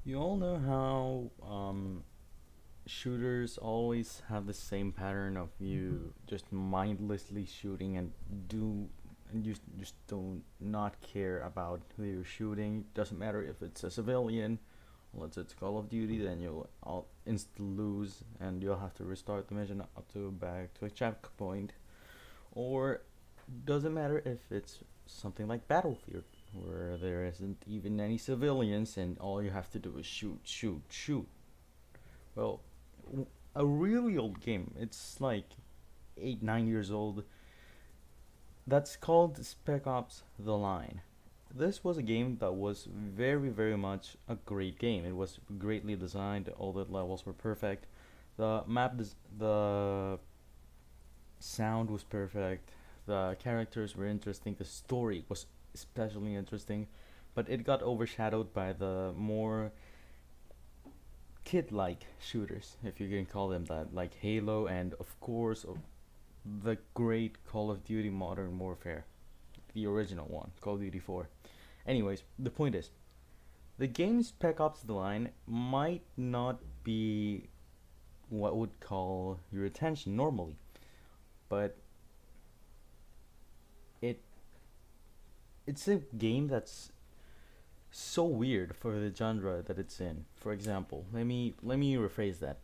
You all know how shooters always have the same pattern of you just mindlessly shooting and you just do not care about who you're shooting. Doesn't matter if it's a civilian. Unless it's Call of Duty, then you'll all insta lose and you'll have to restart the mission up to back to a checkpoint. Or doesn't matter if it's something like Battlefield, where there isn't even any civilians and all you have to do is shoot, shoot, shoot. Well, a really old game. It's like 8, 9 years old. That's called Spec Ops: The Line. This was a game that was very, very much a great game. It was greatly designed. All the levels were perfect. The sound was perfect. The characters were interesting. The story was especially interesting, but it got overshadowed by the more kid-like shooters, if you can call them that, like Halo and of course the great Call of Duty Modern Warfare, the original one, Call of Duty 4. Anyways, the point is, the game Spec Ops: The Line might not be what would call your attention normally, but it it's a game that's so weird for the genre that it's in. For example, let me rephrase that.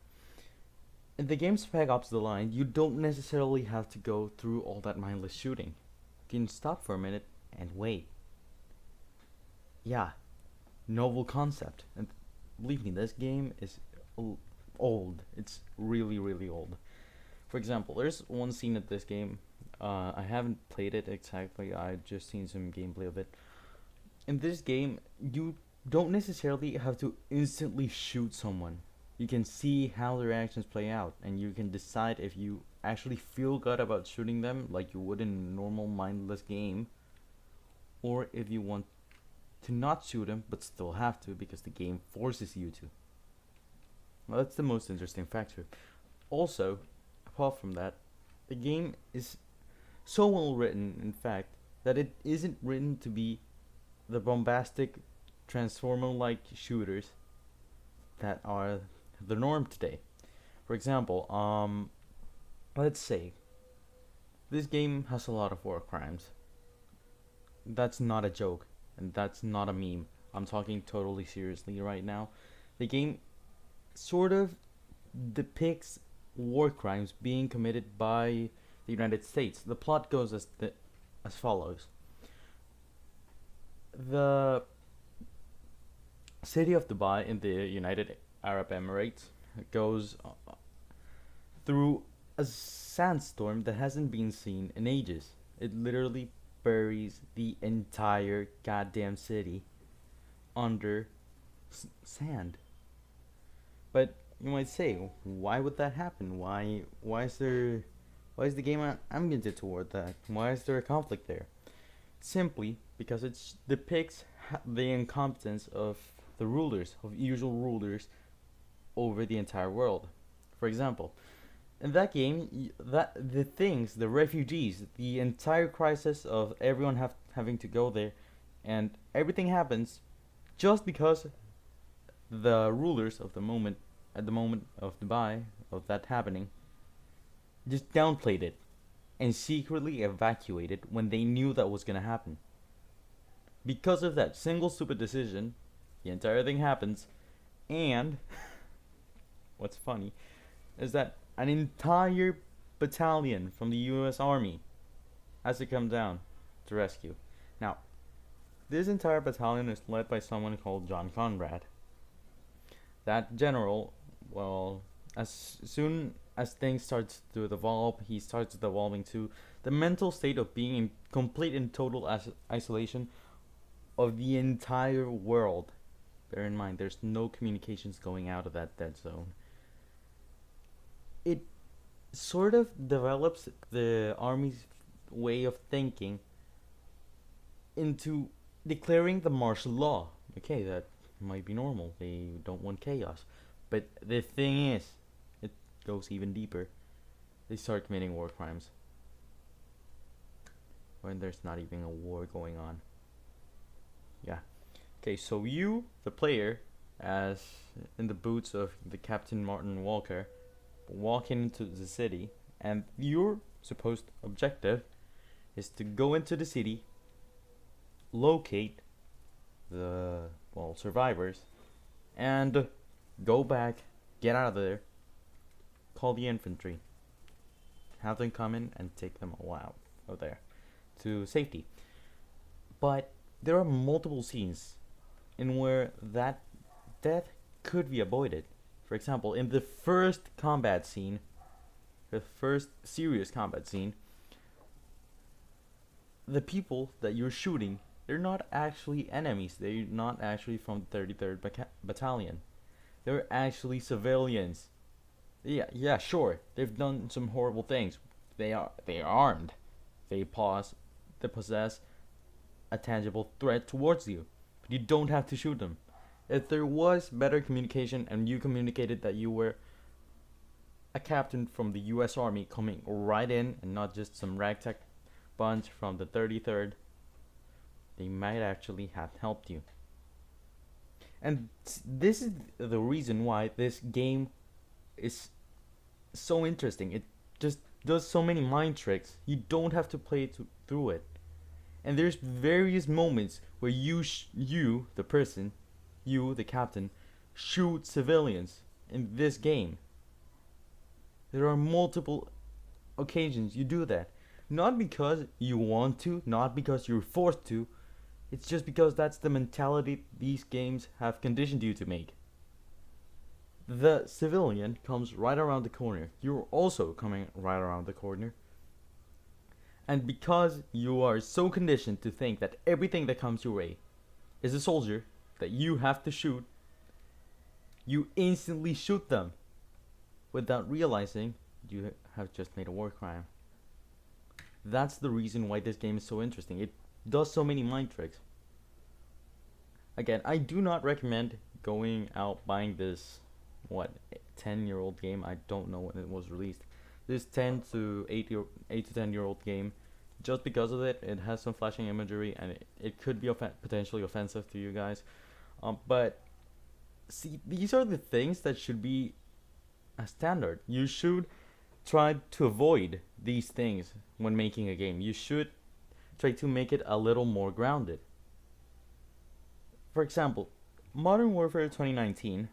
In the game Spec Ops: The Line, you don't necessarily have to go through all that mindless shooting. You can stop for a minute and wait. Yeah, novel concept. And believe me, this game is old. It's really, really old. For example, there's one scene at this game. I haven't played it exactly. I've just seen some gameplay of it. In this game, you don't necessarily have to instantly shoot someone. You can see how their actions play out, and you can decide if you actually feel good about shooting them like you would in a normal mindless game, or if you want to not shoot them but still have to because the game forces you to. Well, that's the most interesting factor. Also, apart from that, the game is so well written, in fact, that it isn't written to be the bombastic transformer like shooters that are the norm today. For example, let's say this game has a lot of war crimes. That's not a joke, and that's not a meme. I'm talking totally seriously right now. The game sort of depicts war crimes being committed by the United States. The plot goes as follows: the city of Dubai in the United Arab Emirates goes through a sandstorm that hasn't been seen in ages. It literally buries the entire goddamn city under sand. But you might say, why would that happen? Why is the game ambiented toward that? Why is there a conflict there? Simply because it depicts the incompetence of the rulers, of usual rulers over the entire world. For example, in that game, that the things, the refugees, the entire crisis of everyone having to go there, and everything happens just because the rulers of the moment, at the moment of Dubai, of that happening, just downplayed it and secretly evacuated when they knew that was gonna happen. Because of that single stupid decision, the entire thing happens, and what's funny is that an entire battalion from the US Army has to come down to rescue. Now, this entire battalion is led by someone called John Conrad. That general, well, as soon as things start to evolve, he starts evolving to the mental state of being in complete and total isolation of the entire world. Bear in mind, there's no communications going out of that dead zone. It sort of develops the army's way of thinking into declaring the martial law. Okay, that might be normal. They don't want chaos. But the thing is, it goes even deeper. They start committing war crimes when there's not even a war going on. Yeah. Okay, so you, the player, as in the boots of the Captain Martin Walker, walking into the city, and your supposed objective is to go into the city, locate the survivors, and go back, get out of there, call the infantry, have them come in and take them all out of there to safety. But there are multiple scenes in where that death could be avoided. For example, in the first combat scene, the first serious combat scene, the people that you're shooting, they're not actually enemies. They're not actually from the 33rd Battalion. They're actually civilians. Yeah, sure. They've done some horrible things. They are armed. They possess a tangible threat towards you. But you don't have to shoot them. If there was better communication and you communicated that you were a captain from the US Army coming right in and not just some ragtag bunch from the 33rd, they might actually have helped you. And this is the reason why this game is so interesting. It just does so many mind tricks. You don't have to play through it. And there's various moments where you, the person, you, the captain, shoot civilians in this game. There are multiple occasions you do that. Not because you want to, not because you're forced to. It's just because that's the mentality these games have conditioned you to make. The civilian comes right around the corner. You're also coming right around the corner. And because you are so conditioned to think that everything that comes your way is a soldier that you have to shoot, you instantly shoot them without realizing you have just made a war crime. That's the reason why this game is so interesting. It does so many mind tricks. Again, I do not recommend going out buying this 10-year-old game. I don't know when it was released. This 8 to 10-year-old game, just because of it. It has some flashing imagery and it could be potentially offensive to you guys. But see, these are the things that should be a standard. You should try to avoid these things when making a game. You should try to make it a little more grounded. For example, Modern Warfare 2019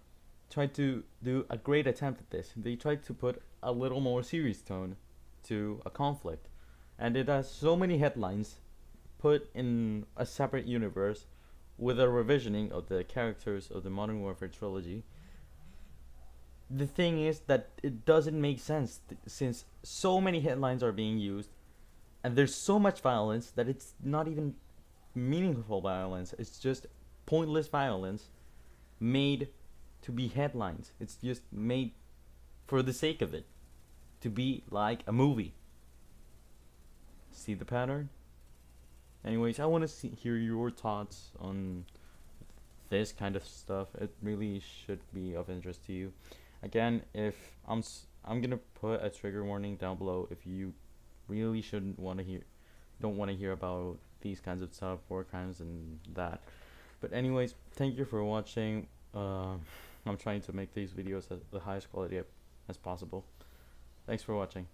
tried to do a great attempt at this. They tried to put a little more serious tone to a conflict, and it has so many headlines put in a separate universe with a revisioning of the characters of the Modern Warfare trilogy. The thing is that it doesn't make sense since so many headlines are being used and there's so much violence that it's not even meaningful violence. It's just pointless violence made to be headlines. It's just made for the sake of it, to be like a movie. See the pattern? Anyways, I want to hear your thoughts on this kind of stuff. It really should be of interest to you. Again, if I'm gonna put a trigger warning down below if you really don't want to hear about these kinds of stuff, war crimes and that. But anyways, thank you for watching. I'm trying to make these videos at the highest quality as possible. Thanks for watching.